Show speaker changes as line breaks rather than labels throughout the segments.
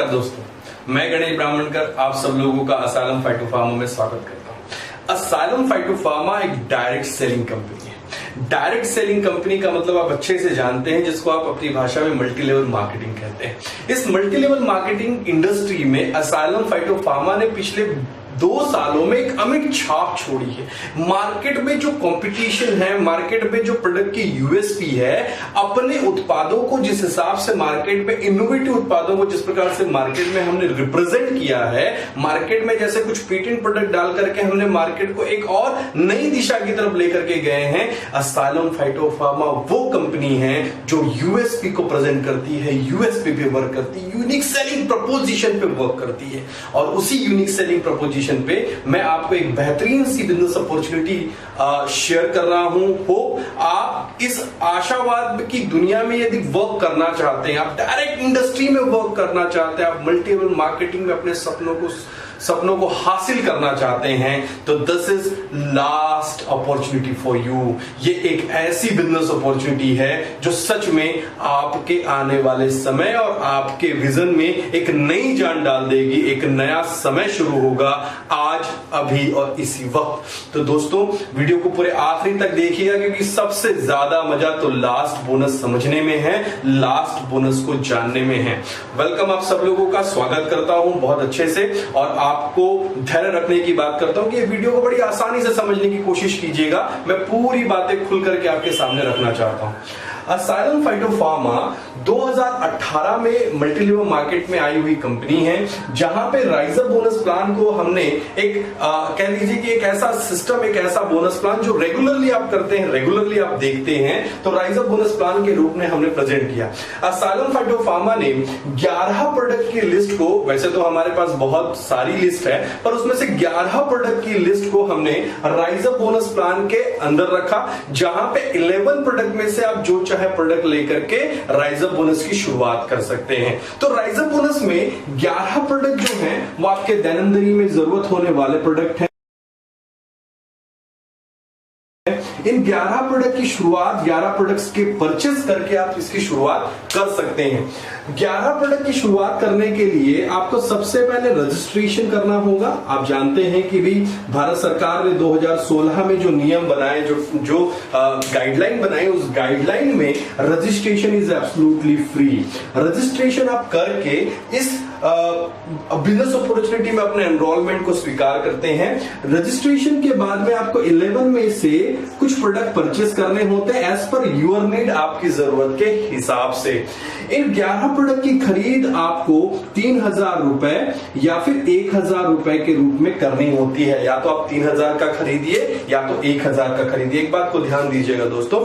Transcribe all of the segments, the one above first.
नमस्कार दोस्तों, मैं गणेश ब्राह्मणकर आप सब लोगों का असाइलम फाइटोफार्मा में स्वागत करता हूं। असाइलम फाइटोफार्मा एक डायरेक्ट सेलिंग कंपनी है। डायरेक्ट सेलिंग कंपनी का मतलब आप अच्छे से जानते हैं, जिसको आप अपनी भाषा में मल्टी लेवल मार्केटिंग कहते हैं। इस मल्टी लेवल मार्केटिंग इंडस्ट्री में असाइलम फाइटोफार्मा ने पिछले 2 सालों में एक अमिट छाप छोड़ी है। मार्केट में जो कंपटीशन है, मार्केट में जो प्रोडक्ट की यूएसपी है, अपने उत्पादों को जिस हिसाब से मार्केट में इनोवेटिव उत्पादों को जिस प्रकार से मार्केट में हमने रिप्रेजेंट किया है, मार्केट में जैसे कुछ पेटेंट प्रोडक्ट डाल करके हमने मार्केट को एक और नई दिशा की तरफ लेकर के गए हैं। असाइलम फाइटोफार्मा वो कंपनी है जो यूएसपी को प्रेजेंट करती है, यूएसपी पे वर्क करती है, यूनिक सेलिंग प्रपोजिशन पे वर्क करती है। और उसी यूनिक सेलिंग प्रपोजिशन पे मैं आपको एक बेहतरीन सी बिजनेस अपॉर्चुनिटी शेयर कर रहा हूं। हो आप इस आशावाद की दुनिया में यदि वर्क करना चाहते हैं, आप डायरेक्ट इंडस्ट्री में वर्क करना चाहते हैं, आप मल्टी लेवल मार्केटिंग में अपने सपनों को हासिल करना चाहते हैं, तो this is last opportunity for you. ये एक ऐसी बिजनेस अपॉर्चुनिटी है जो सच में आपके आने वाले समय और आपके विजन में एक नई जान डाल देगी। एक नया समय शुरू होगा आज, अभी और इसी वक्त। तो दोस्तों, वीडियो को पूरे आखिरी तक देखिएगा, क्योंकि सबसे ज्यादा मजा तो लास्ट बोनस समझने में है, लास्ट बोनस को जानने में है। वेलकम आप सब लोगों का स्वागत करता हूं बहुत अच्छे से, और आपको धैर्य रखने की बात करता हूं कि ये वीडियो को बड़ी आसानी से समझने की कोशिश कीजिएगा। मैं पूरी बातें खुल करके आपके सामने रखना चाहता हूं। असाइलम फाइटोफार्मा 2018 में मल्टी लेवल मार्केट में आई हुई कंपनी है, जहां पे राइज अप बोनस प्लान को हमने एक कह लीजिए कि एक ऐसा सिस्टम, एक ऐसा बोनस प्लान जो रेगुलरली आप करते हैं, रेगुलरली आप देखते हैं, तो राइज अप बोनस प्लान के रूप में हमने प्रेजेंट किया। असाइलम फाइटोफार्मा ने 11 प्रोडक्ट की लिस्ट को, वैसे तो हमारे पास बहुत सारी लिस्ट है, पर उसमें से 11 प्रोडक्ट की लिस्ट को हमने राइज अप बोनस प्लान के अंदर रखा, जहां पे 11 प्रोडक्ट में से आप जो है प्रोडक्ट लेकर के राइज अप बोनस की शुरुआत कर सकते हैं। तो राइज अप बोनस में 11 प्रोडक्ट जो हैं वो आपके दैनंदिनी में जरूरत होने वाले प्रोडक्ट हैं। इन 11 प्रोडक्ट की शुरुआत, 11 प्रोडक्ट्स के परचेस करके आप इसकी शुरुआत कर सकते हैं। 11 प्रोडक्ट की शुरुआत करने के लिए आपको सबसे पहले रजिस्ट्रेशन करना होगा। आप जानते हैं कि भी भारत सरकार ने 2016 में जो नियम बनाए, जो गाइडलाइन बनाई, उस गाइडलाइन में registration is absolutely free. Registration आप करके इस बिजनेस अपॉर्चुनिटी में अपने एनरोलमेंट को स्वीकार करते हैं। रजिस्ट्रेशन के बाद में आपको 11 में से कुछ प्रोडक्ट परचेस करने होते हैं एज पर यूर नीड, आपकी जरूरत के हिसाब से। इन 11 प्रोडक्ट की खरीद आपको 3000 रुपए या फिर 1000 रुपए के रूप में करनी होती है। या तो आप 3000 का खरीदिए या तो 1000 का खरीदिए। एक बात को ध्यान दीजिएगा दोस्तों,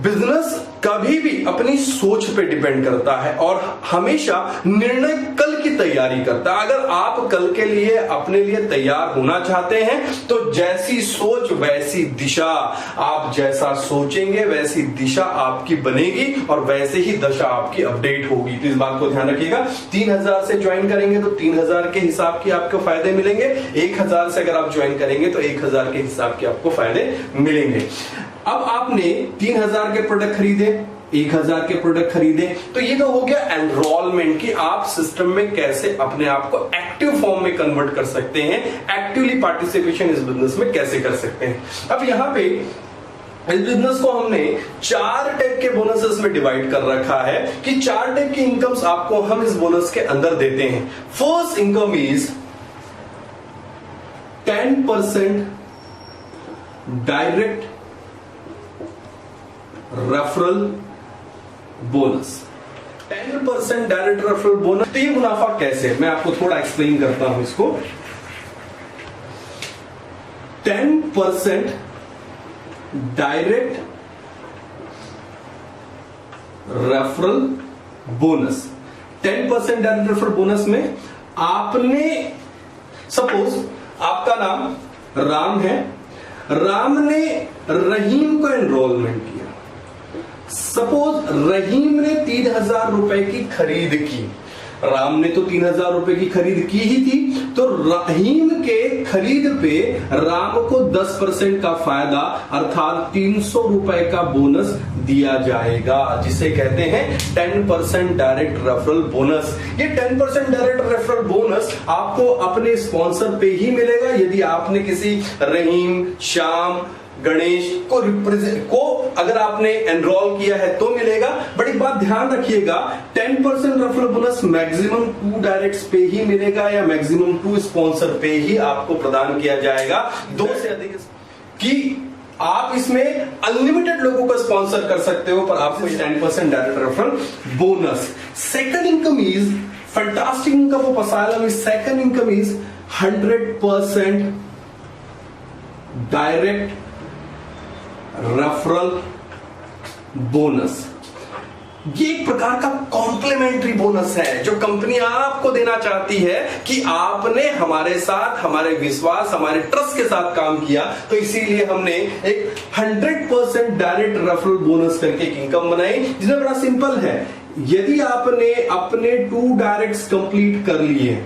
बिजनेस कभी भी अपनी सोच पे डिपेंड करता है और हमेशा निर्णय कल की तैयारी करता है। अगर आप कल के लिए अपने लिए तैयार होना चाहते हैं, तो जैसी सोच वैसी दिशा, आप जैसा सोचेंगे वैसी दिशा आपकी बनेगी और वैसे ही दशा आपकी अपडेट होगी। तो इस बात को ध्यान रखिएगा। 3000 से ज्वाइन करेंगे तो 3000 के हिसाब के आपको फायदे मिलेंगे। 1000 से अगर आप ज्वाइन करेंगे तो 1000 के हिसाब के आपको फायदे मिलेंगे। अब आपने 3000 के प्रोडक्ट खरीदे, 1000 के प्रोडक्ट खरीदे, तो ये तो हो गया एनरोलमेंट की आप सिस्टम में कैसे अपने आप को एक्टिव फॉर्म में कन्वर्ट कर सकते हैं, एक्टिवली पार्टिसिपेशन इस बिजनेस में कैसे कर सकते हैं। अब यहां पे इस बिजनेस को हमने 4 टाइप के बोनसेस में डिवाइड कर रखा है कि 4 टाइप की इनकम्स आपको हम इस बोनस के अंदर देते हैं। First income is 10% direct referral bonus. 10% direct referral bonus. तो ये मुनाफा कैसे, मैं आपको थोड़ा एक्सप्लेन करता हूं इसको। 10% direct referral bonus. 10% direct referral bonus में आपने, सपोज आपका नाम राम है, राम ने रहीम को एनरोलमेंट किया। सपोज रहीम ने 3000 रुपए की खरीद की, राम ने तो 3,000 रुपए की खरीद की ही थी, तो रहीम के खरीद पे राम को 10% का फायदा अर्थात 300 रुपए का बोनस दिया जाएगा, जिसे कहते हैं 10% डायरेक्ट रेफरल बोनस। ये 10% डायरेक्ट रेफरल बोनस आपको अपने स्पॉन्सर पे ही मिलेगा यदि आपने किसी रहीम, श्याम, गणेश को अगर आपने एनरोल किया है तो मिलेगा। बड़ी बात ध्यान रखिएगा, 10% रेफरल बोनस मैक्सिमम 2 डायरेक्ट्स पे ही मिलेगा या मैक्सिमम 2 स्पॉन्सर पे ही आपको प्रदान किया जाएगा। 2 से अधिक कि आप इसमें अनलिमिटेड लोगों को स्पॉन्सर कर सकते हो, पर आपको 10% direct referral bonus. Second income is fantastic income of asylum. Second income is 100% direct referral bonus. ये एक प्रकार का कॉम्प्लीमेंट्री बोनस है जो कंपनी आपको देना चाहती है कि आपने हमारे साथ, हमारे विश्वास, हमारे ट्रस्ट के साथ काम किया, तो इसीलिए हमने एक 100% डायरेक्ट रेफरल बोनस करके एक इनकम बनाई, जिसमें बड़ा सिंपल है। यदि आपने अपने 2 डायरेक्ट्स कंप्लीट कर लिए,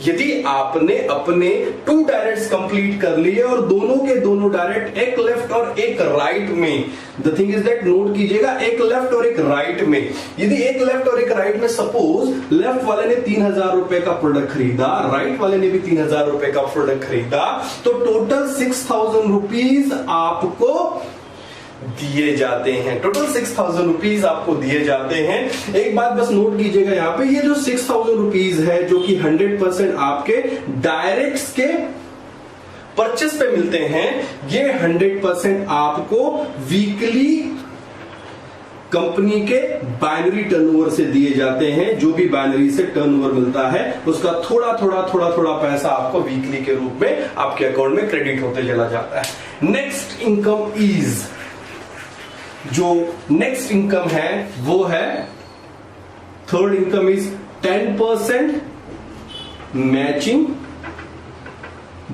यदि आपने अपने 2 डायरेक्ट्स कंप्लीट कर लिए और दोनों के दोनों डायरेक्ट, एक लेफ्ट और एक राइट में, the thing is that, note कीजिएगा, एक लेफ्ट और एक राइट में, यदि एक लेफ्ट और एक राइट में, सपोज लेफ्ट वाले ने 3,000 रुपए का प्रोडक्ट खरीदा, राइट वाले ने भी 3,000 रुपए का प्रोडक्ट खरीदा, तो टोटल 6,000 रुपीज आपको दिए जाते हैं। टोटल 6,000 रुपीज आपको दिए जाते हैं। एक बात बस नोट कीजिएगा, यहां पे ये जो 6,000 रुपीज है जो कि 100% आपके डायरेक्ट्स के परचेस पे मिलते हैं, ये 100% आपको वीकली कंपनी के बाइनरी टर्नओवर से दिए जाते हैं। जो भी बाइनरी से टर्नओवर मिलता है उसका थोड़ा थोड़ा पैसा आपको वीकली के रूप में आपके अकाउंट में क्रेडिट होते चला जाता है। नेक्स्ट इनकम इज, जो नेक्स्ट इनकम है वो है, third income is 10% matching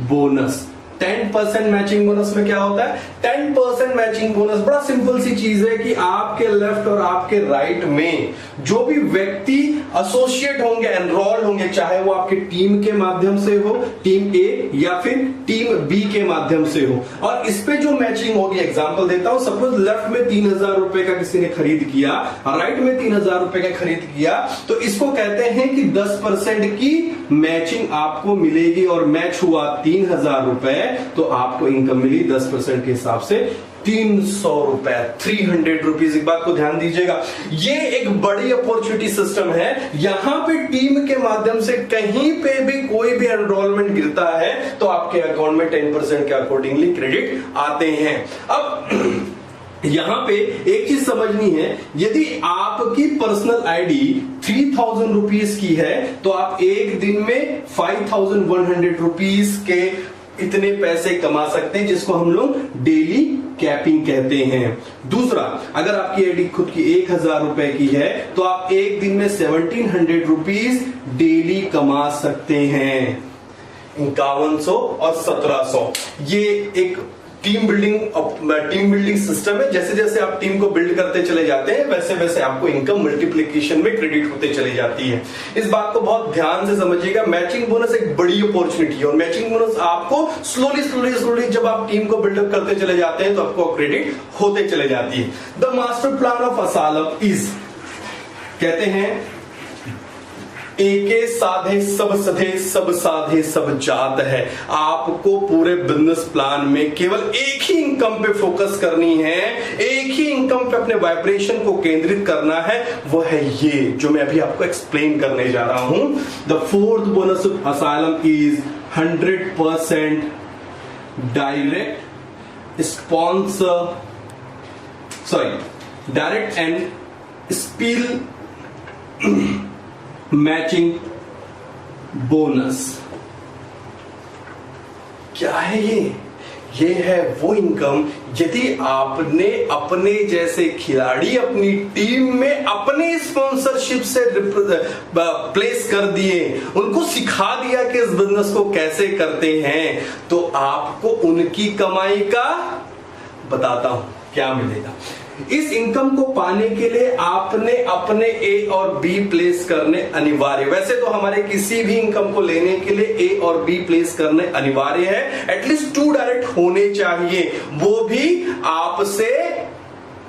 bonus. 10% matching bonus में क्या होता है? 10% मैचिंग बोनस बड़ा सिंपल सी चीज है कि आपके लेफ्ट और आपके राइट में जो भी व्यक्ति एसोसिएट होंगे, एनरोल्ड होंगे, चाहे वो आपके टीम के माध्यम से हो, टीम ए या फिर टीम बी के माध्यम से हो, और इस पे जो मैचिंग होगी, एग्जांपल देता हूं, सपोज लेफ्ट में 3,000 रुपए का किसी ने खरीद किया, राइट में 3,000 रुपए का खरीद किया, तो इसको कहते हैं कि 10% की मैचिंग आपको मिलेगी और मैच हुआ 3,000 रुपए, तो आपको इनकम मिली 10% के हिसाब से 300 रुपए, 300 रुपीज। एक बात को ध्यान दीजिएगा, ये एक बड़ी अपॉर्चुनिटी सिस्टम है। यहां पे टीम के माध्यम से कहीं पे भी कोई भी एनरोलमेंट गिरता है तो आपके अकाउंट में 10% के अकॉर्डिंगली क्रेडिट आते हैं। अब यहां पे एक चीज समझनी है, यदि आपकी पर्सनल आईडी 3,000 रुपीज की है तो आप एक दिन में 5,100 रुपीज के इतने पैसे कमा सकते हैं, जिसको हम लोग डेली कैपिंग कहते हैं। दूसरा, अगर आपकी आईडी खुद की 1,000 रुपए की है तो आप एक दिन में 1,700 रुपीज डेली कमा सकते हैं। 5100 और 1,700, ये एक टीम बिल्डिंग सिस्टम है। जैसे जैसे आप टीम को बिल्ड करते चले जाते हैं वैसे वैसे आपको इनकम मल्टीप्लिकेशन में क्रेडिट होते चली जाती है। इस बात को बहुत ध्यान से समझिएगा, मैचिंग बोनस एक बड़ी अपॉर्चुनिटी है और मैचिंग बोनस आपको स्लोली जब आप टीम को बिल्डअप करते चले जाते हैं तो आपको क्रेडिट होते चले जाती है। The master plan of Assalam is, कहते हैं, एके साधे सब सधे, सब साधे सब जात है। आपको पूरे बिजनेस प्लान में केवल एक ही इनकम पे फोकस करनी है, एक ही इनकम पे अपने वाइब्रेशन को केंद्रित करना है, वो है ये जो मैं अभी आपको एक्सप्लेन करने जा रहा हूं। The fourth bonus of asylum is 100% direct sponsor, direct and spill matching bonus. क्या है ये है वो इनकम, यदि आपने अपने जैसे खिलाड़ी अपनी टीम में अपने स्पॉन्सरशिप से प्लेस कर दिए, उनको सिखा दिया कि इस बिजनेस को कैसे करते हैं, तो आपको उनकी कमाई का बताता हूं क्या मिलेगा। इस इनकम को पाने के लिए आपने अपने ए और बी प्लेस करने अनिवार्य। वैसे तो हमारे किसी भी इनकम को लेने के लिए ए और बी प्लेस करने अनिवार्य है, एटलीस्ट 2 डायरेक्ट होने चाहिए, वो भी आपसे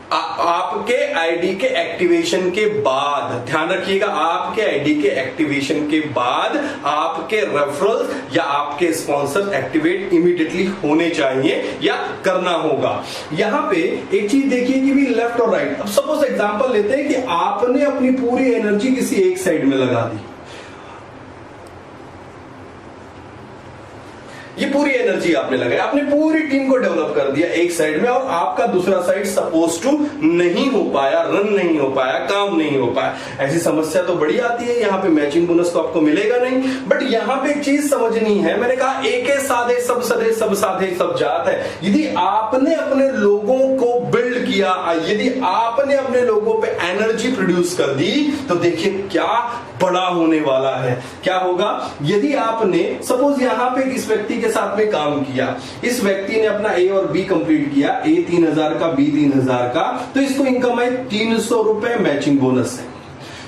आपके आईडी के एक्टिवेशन के बाद। ध्यान रखिएगा, आपके आईडी के एक्टिवेशन के बाद आपके रेफरल या आपके स्पॉन्सर एक्टिवेट इमीडिएटली होने चाहिए या करना होगा। यहां पे एक चीज देखिए कि भी लेफ्ट और राइट। अब सपोज एग्जांपल लेते हैं कि आपने अपनी पूरी एनर्जी किसी एक साइड में लगा दी, ये पूरी एनर्जी आपने लगाई, आपने पूरी टीम को डेवलप कर दिया एक साइड में, और आपका दूसरा साइड सपोज टू नहीं हो पाया, रन नहीं हो पाया, काम नहीं हो पाया। ऐसी समस्या तो बड़ी आती है, यहां पे मैचिंग बोनस तो आपको मिलेगा नहीं। बट यहां पे एक चीज समझनी है, मैंने कहा एके साधे सब सधे, सब साधे सब जात है। यदि आपने अपने लोगों को बिल्ड किया, यदि आपने अपने लोगों पे एनर्जी प्रोड्यूस कर दी, तो देखिए क्या बड़ा होने वाला है। क्या होगा, यदि आपने सपोज यहां पे इस व्यक्ति के साथ में काम किया, इस व्यक्ति ने अपना ए और बी कंप्लीट किया, ए 3000 का, बी 3000 का, तो इसको इनकम आई 300 रुपए मैचिंग बोनस है।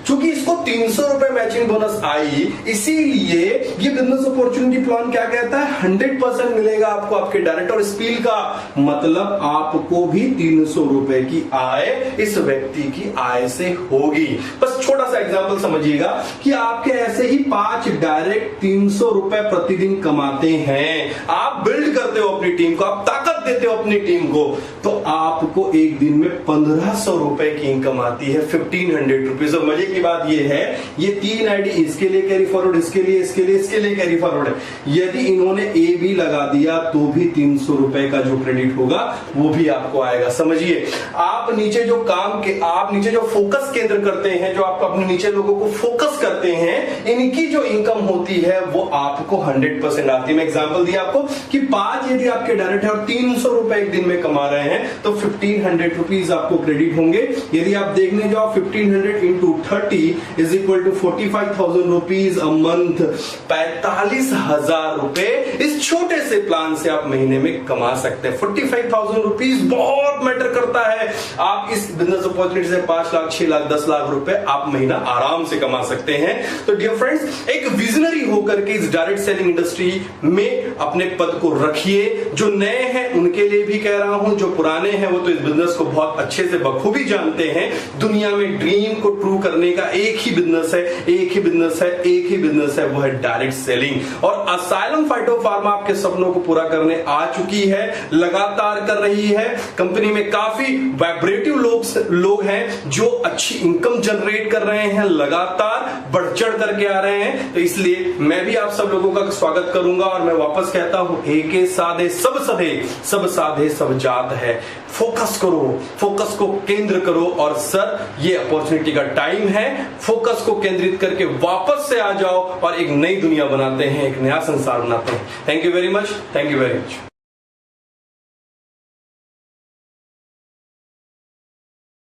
चूंकि इसको 300 रुपए मैचिंग बोनस आई, इसीलिए ये बिजनेस अपॉर्चुनिटी प्लान क्या कहता है, 100% मिलेगा आपको आपके डायरेक्ट और स्पील का, मतलब आपको भी 300 रुपए की आय इस व्यक्ति की आय से होगी। बस छोटा सा एग्जांपल समझिएगा कि आपके ऐसे ही 5 डायरेक्ट 300 रुपए प्रतिदिन कमाते हैं। आप बिल्ड करते हो अपनी टीम को, आप ताकत देते हो अपनी टीम को, तो आपको एक दिन में 1500 रुपए की इनकम आती है, 1500 रुपीज। और मजे की बात यह है, ये 3 आईडी इसके लिए कैरी फॉरवर्ड, इसके लिए, इसके लिए, इसके लिए कैरी फॉरवर्ड है। यदि इन्होंने ए भी लगा दिया तो भी 300 रुपए का जो क्रेडिट होगा वो भी आपको आएगा। समझिए, आप नीचे जो काम के, आप नीचे जो फोकस केंद्र करते हैं, जो आप अपने नीचे लोगों को फोकस करते हैं, इनकी जो इनकम होती है वो आपको 100% आती है। मैं एग्जांपल दिया आपको कि 5 यदि आपके डायरेक्ट है और 300 रुपए एक दिन में कमा रहे हैं, तो 1500 रुपीज आपको क्रेडिट होंगे। यदि आप देखने जाओ 1500 into 30 is equal to 45,000 rupees a month, 45,000 रुपए इस छोटे से प्लान से आप महीने में कमा सकते हैं। 45,000 रुपीज बहुत मैटर करता है। आप इस बिजनेस अपॉर्चुनिटी से 5 लाख, 6 लाख, 10 लाख रुपए आप महीना आराम से कमा सकते हैं। तो डियर फ्रेंड्स, एक विजनरी होकर के इस डायरेक्ट सेलिंग इंडस्ट्री में अपने पद को रखिए। जो नए हैं उनके लिए भी कह रहा हूं, जो पुराने हैं वो तो इस बिजनेस को बहुत अच्छे से बखूबी जानते हैं। दुनिया में ड्रीम को ट्रू करने का एक ही बिजनेस है, एक ही बिजनेस है, एक ही बिजनेस है, वो है डायरेक्ट सेलिंग। और असाइलम फाइटोफार्मा आपके सपनों को पूरा करने आ चुकी है, लगातार कर रही है। कंपनी में काफी वाइब्रेटिव लोग हैं जो अच्छी इनकम जनरेट कर रहे हैं, लगातार बढ़ चढ़ करके आ रहे हैं। तो इसलिए मैं भी आप सब लोगों का स्वागत करूंगा और मैं वापस कहता हूं, एके साधे सब सधे, सब साधे सब जात है। फोकस करो, फोकस को केंद्र करो, और सर ये अपॉर्चुनिटी का टाइम है, फोकस को केंद्रित करके वापस से आ जाओ और एक नई दुनिया बनाते हैं, एक नया संसार बनाते हैं। Thank you very much, thank you very much.